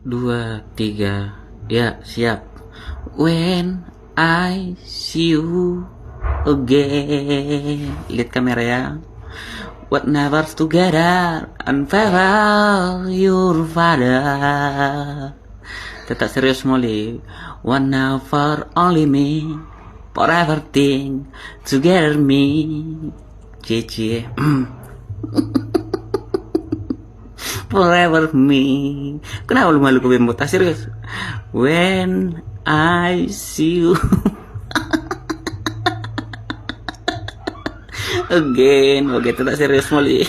dua, tiga. Ya, siap. When I see you again. Lihat kamera ya. What never together and farewell your father. Tetap serius Molly. One now for only me. Forever thing together me. Cici. Forever me. Kenapa lu malu kebembo? Tak serius. When I see you again. Oke, tetap serius Molly.